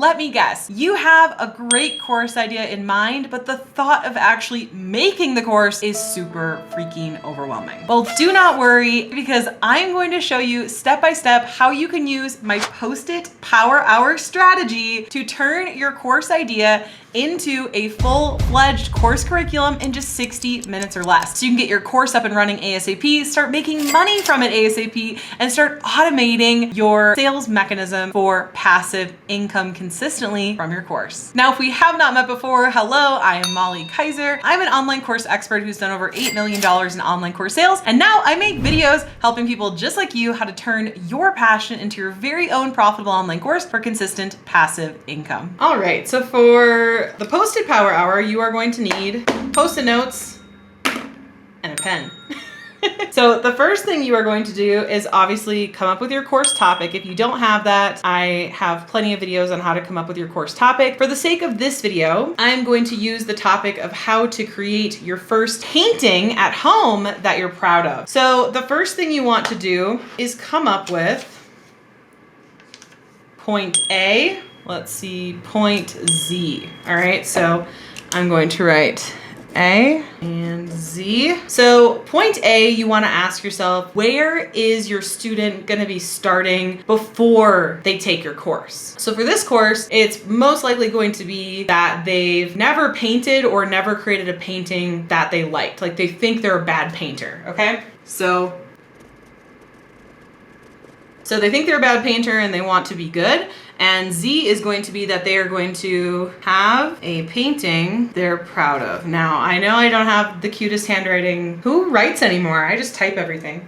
let me guess, you have a great course idea in mind, but the thought of actually making the course is super freaking overwhelming. Well, do not worry, because I'm going to show you step by step how you can use my Post-it Power Hour strategy to turn your course idea into a full-fledged course curriculum in just 60 minutes or less. So you can get your course up and running ASAP, start making money from it ASAP, and start automating your sales mechanism for passive income consistently from your course. Now, if we have not met before, hello, I am Molly Kaiser. I'm an online course expert who's done over $8 million in online course sales, and now I make videos helping people just like you how to turn your passion into your very own profitable online course for consistent passive income. All right, so for the Post-it Power Hour, you are going to need Post-it notes and a pen. So the first thing you are going to do is obviously come up with your course topic. If you don't have that, I have plenty of videos on how to come up with your course topic. For the sake of this video, I'm going to use the topic of how to create your first painting at home that you're proud of. So the first thing you want to do is come up with point A, let's see, point Z. All right, so I'm going to write A and Z. So point A, you want to ask yourself, where is your student going to be starting before they take your course? So for this course, it's most likely going to be that they've never painted or never created a painting that they liked. Like they think they're a bad painter, okay? So they think they're a bad painter and they want to be good. And Z is going to be that they are going to have a painting they're proud of. Now, I know I don't have the cutest handwriting. Who writes anymore? I just type everything.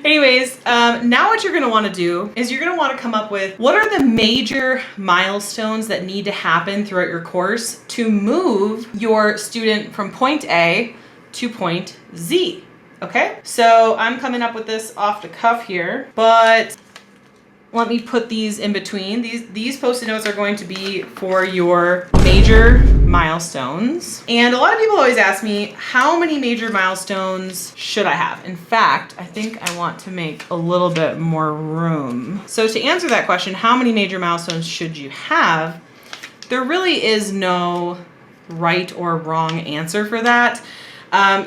Anyways, now what you're gonna wanna do is you're gonna wanna come up with what are the major milestones that need to happen throughout your course to move your student from point A to point Z. Okay, so I'm coming up with this off the cuff here, but let me put these in between. These Post-it notes are going to be for your major milestones. And a lot of people always ask me, how many major milestones should I have? In fact, I think I want to make a little bit more room. So to answer that question, how many major milestones should you have? There really is no right or wrong answer for that.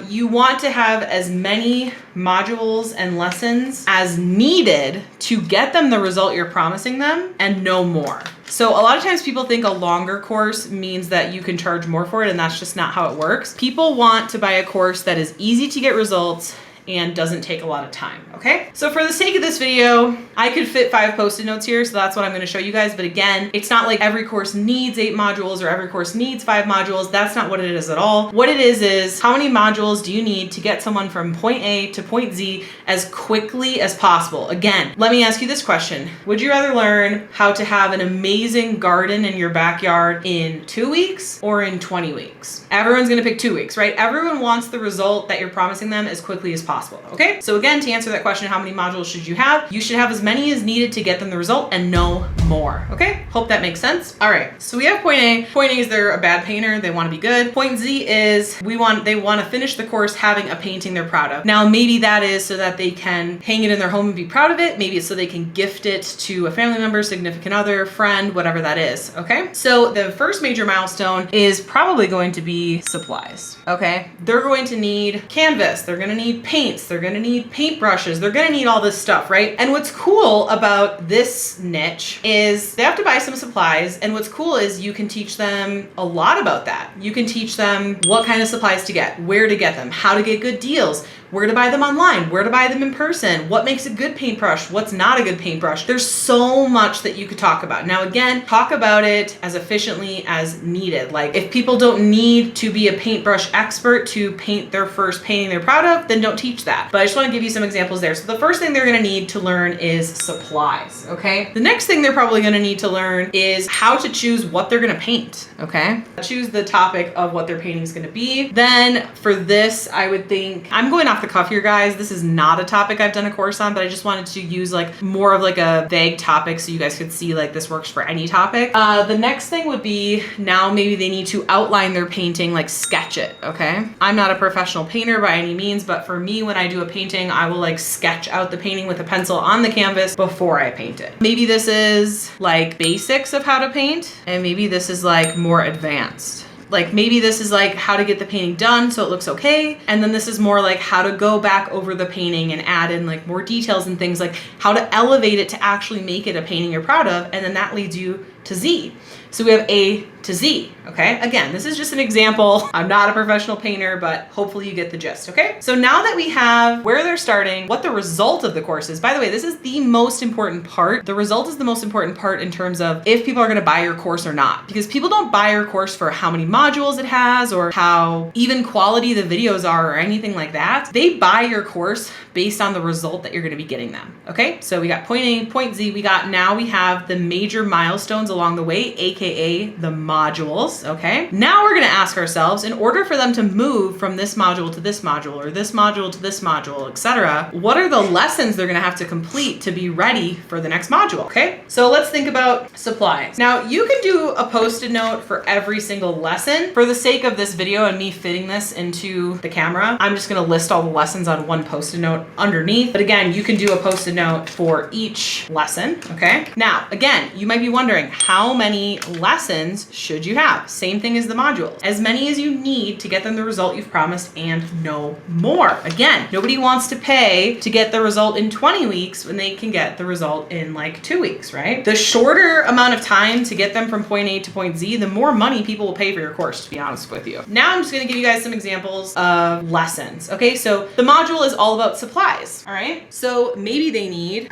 You want to have as many modules and lessons as needed to get them the result you're promising them and no more. So a lot of times people think a longer course means that you can charge more for it, and that's just not how it works. People want to buy a course that is easy to get results and doesn't take a lot of time, okay? So for the sake of this video, I could fit 5 Post-it notes here, so that's what I'm gonna show you guys. But again, it's not like every course needs 8 modules or every course needs 5 modules. That's not what it is at all. What it is how many modules do you need to get someone from point A to point Z as quickly as possible? Again, let me ask you this question. Would you rather learn how to have an amazing garden in your backyard in 2 weeks or in 20 weeks? Everyone's gonna pick 2 weeks, right? Everyone wants the result that you're promising them as quickly as possible. Okay, so again, to answer that question, how many modules should you have? You should have as many as needed to get them the result and no more. Okay, hope that makes sense. All right, so we have point A. Point A is they're a bad painter, they want to be good. Point Z is they want to finish the course having a painting they're proud of. Now, maybe that is so that they can hang it in their home and be proud of it. Maybe it's so they can gift it to a family member, significant other, friend, whatever that is. Okay, so the first major milestone is probably going to be supplies. Okay, they're going to need canvas, they're going to need paint, they're gonna need paintbrushes, they're gonna need all this stuff, right? And what's cool about this niche is they have to buy some supplies, and what's cool is you can teach them a lot about that. You can teach them what kind of supplies to get, where to get them, how to get good deals, where to buy them online, where to buy them in person, what makes a good paintbrush, what's not a good paintbrush. There's so much that you could talk about. Now again, talk about it as efficiently as needed. Like if people don't need to be a paintbrush expert to paint their first painting they're proud of, then don't teach that. But I just want to give you some examples there. So the first thing they're going to need to learn is supplies, okay? The next thing they're probably going to need to learn is how to choose what they're going to paint, okay? Choose the topic of what their painting is going to be. Then for this, I would think, I'm going off off the cuff here, guys. This is not a topic I've done a course on, but I just wanted to use like more of like a vague topic so you guys could see like this works for any topic. The next thing would be now maybe they need to outline their painting, like sketch it, okay? I'm not a professional painter by any means, but for me, when I do a painting, I will like sketch out the painting with a pencil on the canvas before I paint it. Maybe this is like basics of how to paint, and maybe this is like more advanced. Like maybe this is like how to get the painting done so it looks okay. And then this is more like how to go back over the painting and add in like more details and things, like how to elevate it to actually make it a painting you're proud of. And then that leads you to Z. So we have A to Z, okay? Again, this is just an example. I'm not a professional painter, but hopefully you get the gist, okay? So now that we have where they're starting, what the result of the course is, by the way, this is the most important part. The result is the most important part in terms of if people are gonna buy your course or not, because people don't buy your course for how many modules it has or how even quality the videos are or anything like that. They buy your course based on the result that you're gonna be getting them, okay? So we got point A, point Z, we have the major milestones along the way, AKA the modules, okay? Now we're gonna ask ourselves, in order for them to move from this module to this module or this module to this module, etc., what are the lessons they're gonna have to complete to be ready for the next module, okay? So let's think about supplies. Now you can do a post-it note for every single lesson. For the sake of this video and me fitting this into the camera, I'm just gonna list all the lessons on one post-it note underneath. But again, you can do a post-it note for each lesson, okay? Now, again, you might be wondering, how many lessons should you have? Same thing as the module. As many as you need to get them the result you've promised and no more. Again, nobody wants to pay to get the result in 20 weeks when they can get the result in like 2 weeks, right? The shorter amount of time to get them from point A to point Z, the more money people will pay for your course, to be honest with you. Now I'm just gonna give you guys some examples of lessons. Okay, so the module is all about supplies, all right? So maybe they need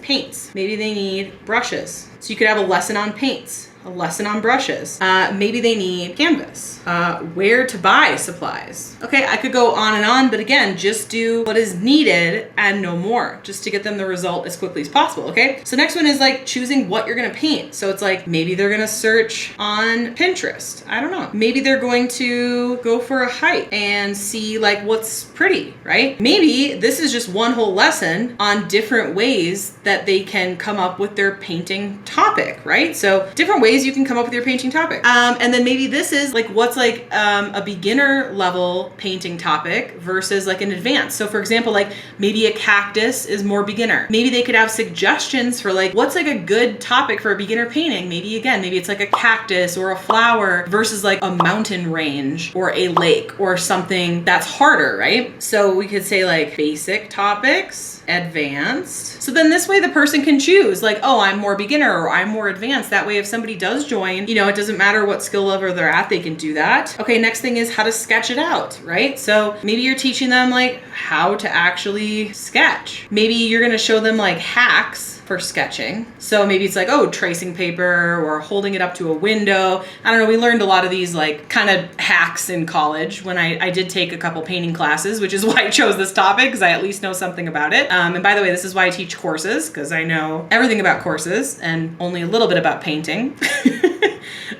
paints. Maybe they need brushes. So you could have a lesson on paints, a lesson on brushes. Maybe they need canvas, where to buy supplies. Okay, I could go on, but again, just do what is needed and no more, just to get them the result as quickly as possible, okay? So next one is like choosing what you're gonna paint. So it's like, maybe they're gonna search on Pinterest. I don't know. Maybe they're going to go for a hike and see like what's pretty, right? Maybe this is just one whole lesson on different ways that they can come up with their painting topic, right? So different ways you can come up with your painting topic. And then maybe this is like what's like a beginner level painting topic versus like an advanced. So for example, like maybe a cactus is more beginner. Maybe they could have suggestions for like what's like a good topic for a beginner painting. Maybe again, maybe it's like a cactus or a flower versus like a mountain range or a lake or something that's harder, right? So we could say like basic topics, advanced. So then this way the person can choose like, oh, I'm more beginner or I'm more advanced. That way if somebody does join, you know, it doesn't matter what skill level they're at, they can do that. Okay, next thing is how to sketch it out, right? So maybe you're teaching them like how to actually sketch. Maybe you're gonna show them like hacks for sketching. So maybe it's like, oh, tracing paper or holding it up to a window. I don't know, we learned a lot of these like kind of hacks in college when I did take a couple painting classes, which is why I chose this topic, because I at least know something about it. And by the way, this is why I teach courses, because I know everything about courses and only a little bit about painting.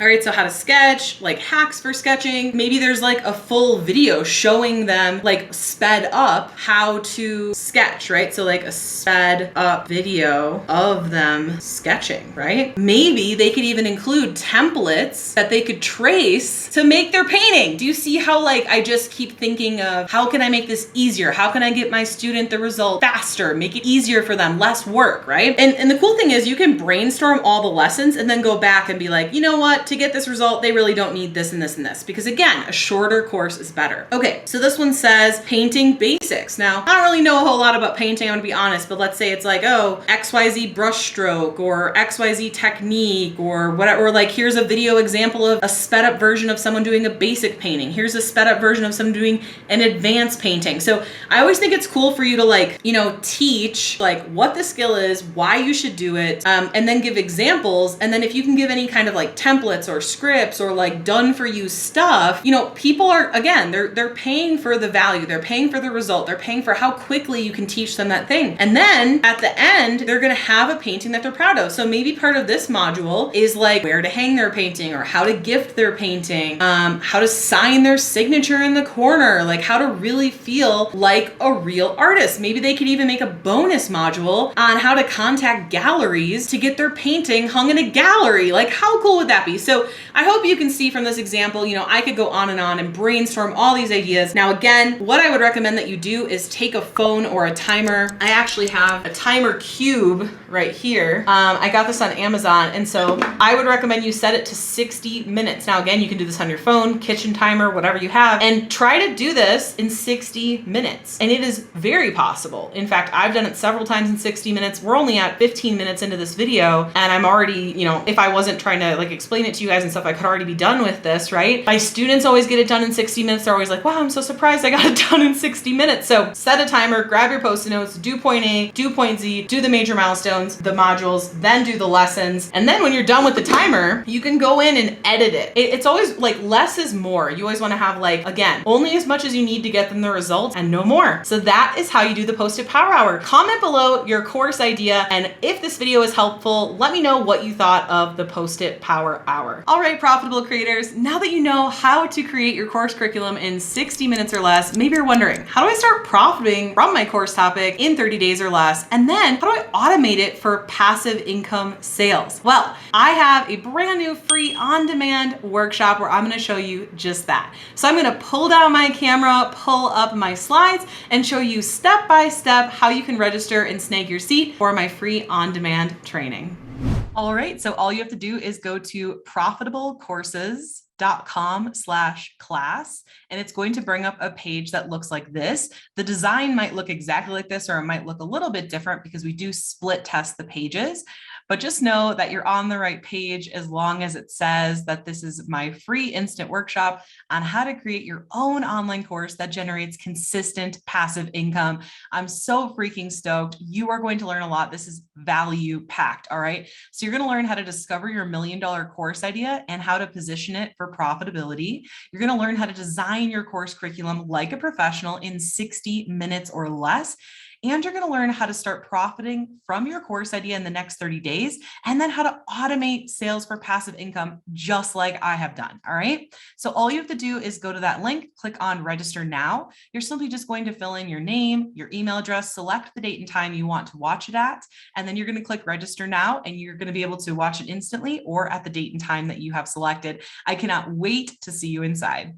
All right, so how to sketch, like hacks for sketching. Maybe there's like a full video showing them like sped up how to sketch, right? So like a sped up video of them sketching, right? Maybe they could even include templates that they could trace to make their painting. Do you see how like I just keep thinking of how can I make this easier? How can I get my student the result faster, make it easier for them, less work, right? And the cool thing is you can brainstorm all the lessons and then go back and be like, you know what? To get this result, they really don't need this and this and this, because again, a shorter course is better. Okay, so this one says painting basics. Now, I don't really know a whole lot about painting, I'm gonna be honest, but let's say it's like, oh, XYZ brush stroke or XYZ technique or whatever, or like here's a video example of a sped up version of someone doing a basic painting. Here's a sped up version of someone doing an advanced painting. So I always think it's cool for you to like, you know, teach like what the skill is, why you should do it, and then give examples. And then if you can give any kind of like template templates or scripts or like done for you stuff, you know, people are, again, they're paying for the value, they're paying for the result, they're paying for how quickly you can teach them that thing. And then at the end, they're gonna have a painting that they're proud of. So maybe part of this module is like where to hang their painting or how to gift their painting, how to sign their signature in the corner, like how to really feel like a real artist. Maybe they could even make a bonus module on how to contact galleries to get their painting hung in a gallery. Like how cool would that be? So I hope you can see from this example, you know, I could go on and brainstorm all these ideas. Now, again, what I would recommend that you do is take a phone or a timer. I actually have a timer cube right here. I got this on Amazon. And so I would recommend you set it to 60 minutes. Now, again, you can do this on your phone, kitchen timer, whatever you have, and try to do this in 60 minutes. And it is very possible. In fact, I've done it several times in 60 minutes. We're only at 15 minutes into this video, and I'm already, you know, if I wasn't trying to like explain it to you guys and stuff, I could already be done with this, right? My students always get it done in 60 minutes. They're always like, wow, I'm so surprised I got it done in 60 minutes. So set a timer, grab your Post-it notes, do point A, do point Z, do the major milestones, the modules, then do the lessons. And then when you're done with the timer, you can go in and edit it. It's always like less is more. You always want to have like, again, only as much as you need to get them the results and no more. So that is how you do the Post-it Power Hour. Comment below your course idea. And if this video is helpful, let me know what you thought of the Post-it Power Hour. All right, profitable creators, now that you know how to create your course curriculum in 60 minutes or less, maybe you're wondering, how do I start profiting from my course topic in 30 days or less? And then how do I automate it for passive income sales? Well, I have a brand new free on-demand workshop where I'm gonna show you just that. So I'm gonna pull down my camera, pull up my slides, and show you step by step how you can register and snag your seat for my free on-demand training. All right, so all you have to do is go to profitablecourses.com/class, and it's going to bring up a page that looks like this. The design might look exactly like this, or it might look a little bit different because we do split test the pages. But just know that you're on the right page as long as it says that this is my free instant workshop on how to create your own online course that generates consistent passive income. I'm so freaking stoked. You are going to learn a lot. This is value packed. All right. So you're going to learn how to discover your $1 million course idea and how to position it for profitability. You're going to learn how to design your course curriculum like a professional in 60 minutes or less. And you're going to learn how to start profiting from your course idea in the next 30 days, and then how to automate sales for passive income, just like I have done. All right. So all you have to do is go to that link, click on register now. You're simply just going to fill in your name, your email address, select the date and time you want to watch it at, and then you're going to click register now, and you're going to be able to watch it instantly or at the date and time that you have selected. I cannot wait to see you inside.